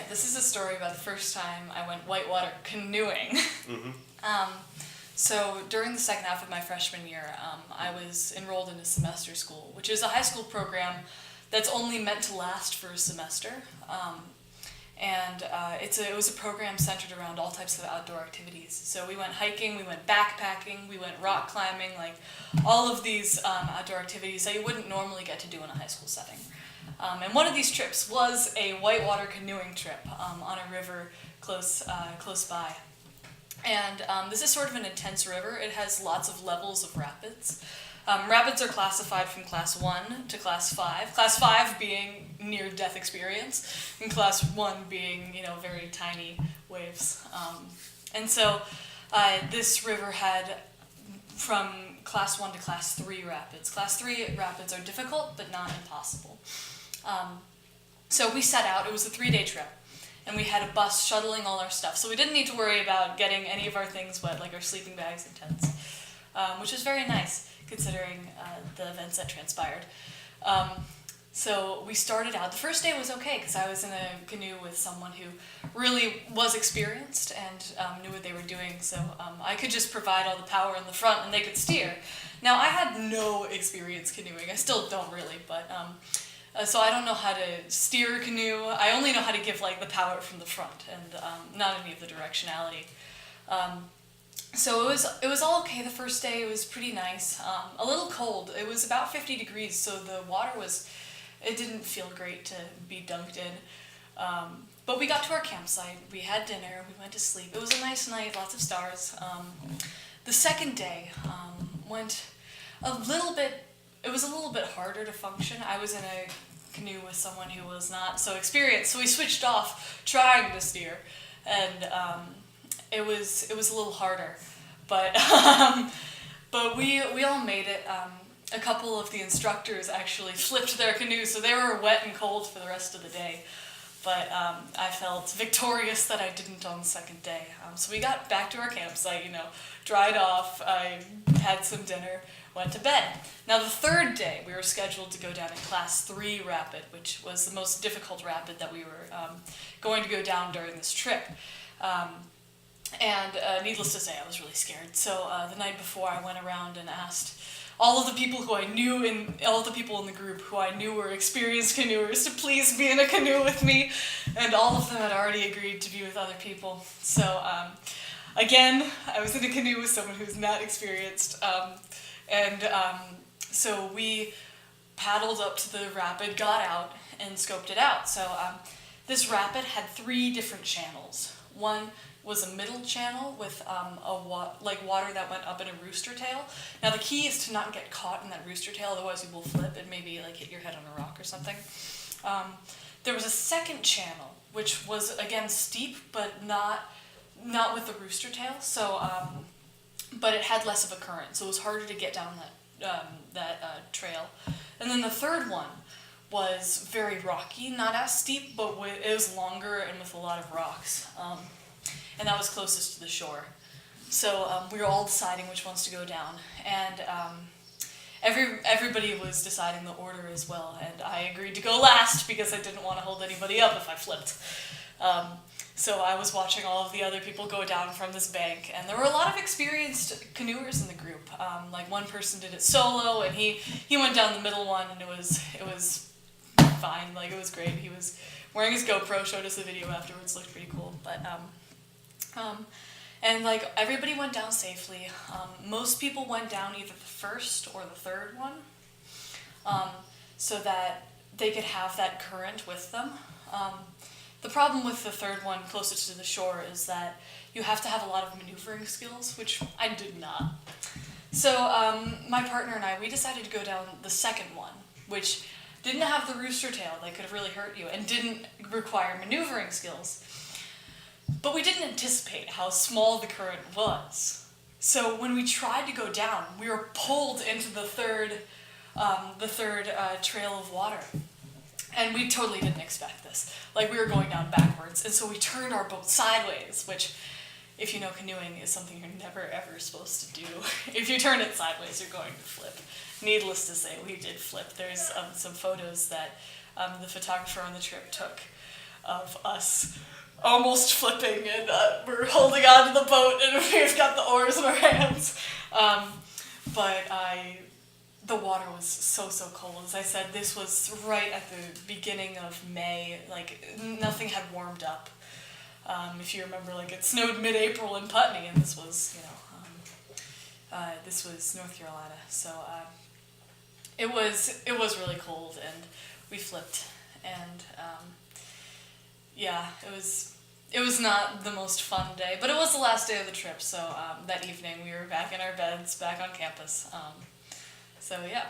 this is a story about the first time I went whitewater canoeing. Mm-hmm. So during the second half of my freshman year, I was enrolled in a semester school, which is a high school program that's only meant to last for a semester. It was a program centered around all types of outdoor activities. So we went hiking, we went backpacking, we went rock climbing, like all of these outdoor activities that you wouldn't normally get to do in a high school setting. And one of these trips was a whitewater canoeing trip on a river close by. And this is sort of an intense river. It has lots of levels of rapids. Rapids are classified from class 1 to class 5. Class 5 being near-death experience, and class 1 being, very tiny waves. And so this river had from class 1 to class 3 rapids. Class 3 rapids are difficult, but not impossible. So we set out. It was a 3-day trip. And we had a bus shuttling all our stuff. So we didn't need to worry about getting any of our things wet, like our sleeping bags and tents, which was very nice, considering the events that transpired. So we started out. The first day was okay, because I was in a canoe with someone who really was experienced and knew what they were doing. So I could just provide all the power in the front, and they could steer. Now, I had no experience canoeing. I still don't really, but... So I don't know how to steer a canoe. I only know how to give the power from the front and not any of the directionality. So it was all okay the first day. It was pretty nice. A little cold. It was about 50 degrees, so the water it didn't feel great to be dunked in. But we got to our campsite. We had dinner. We went to sleep. It was a nice night, lots of stars. The second day went a little bit. It was a little bit harder to function. I was in a canoe with someone who was not so experienced, so we switched off trying to steer, and it was a little harder, but we all made it. A couple of the instructors actually flipped their canoes, so they were wet and cold for the rest of the day. But I felt victorious that I didn't on the second day. So we got back to our campsite, dried off. I had some dinner. Went to bed. Now the third day, we were scheduled to go down a class 3 rapid, which was the most difficult rapid that we were going to go down during this trip. Needless to say, I was really scared. So the night before, I went around and asked all of the people who I knew, all of the people in the group who I knew were experienced canoers, to please be in a canoe with me, and all of them had already agreed to be with other people. So again, I was in a canoe with someone who's not experienced. So we paddled up to the rapid, got out, and scoped it out. So this rapid had 3 different channels. One was a middle channel with water that went up in a rooster tail. Now the key is to not get caught in that rooster tail, otherwise you will flip and maybe hit your head on a rock or something. There was a second channel, which was again steep, but not with the rooster tail. So. But it had less of a current, so it was harder to get down that trail. And then the third one was very rocky, not as steep, but it was longer and with a lot of rocks. And that was closest to the shore. So we were all deciding which ones to go down. And everybody was deciding the order as well. And I agreed to go last because I didn't want to hold anybody up if I flipped. So I was watching all of the other people go down from this bank, and there were a lot of experienced canoers in the group. One person did it solo, and he went down the middle one, and it was fine. It was great. He was wearing his GoPro, showed us the video afterwards, looked pretty cool. But everybody went down safely. Most people went down either the first or the third one, so that they could have that current with them. The problem with the third one closest to the shore is that you have to have a lot of maneuvering skills, which I did not. So my partner and I, we decided to go down the second one, which didn't have the rooster tail that could have really hurt you and didn't require maneuvering skills. But we didn't anticipate how small the current was. So when we tried to go down, we were pulled into the third trail of water. And we totally didn't expect this. We were going down backwards, and so we turned our boat sideways, which, if you know canoeing, is something you're never ever supposed to do. If you turn it sideways, you're going to flip. Needless to say, we did flip. There's some photos that the photographer on the trip took. of us almost flipping, and we're holding on to the boat, and we've got the oars in our hands. The water was so cold. As I said, this was right at the beginning of May. Like, nothing had warmed up. If you remember, like, it snowed mid-April in Putney, and this was, this was North Carolina. So it was really cold, and we flipped, and it was not the most fun day, but it was the last day of the trip. So that evening we were back in our beds, back on campus. So yeah.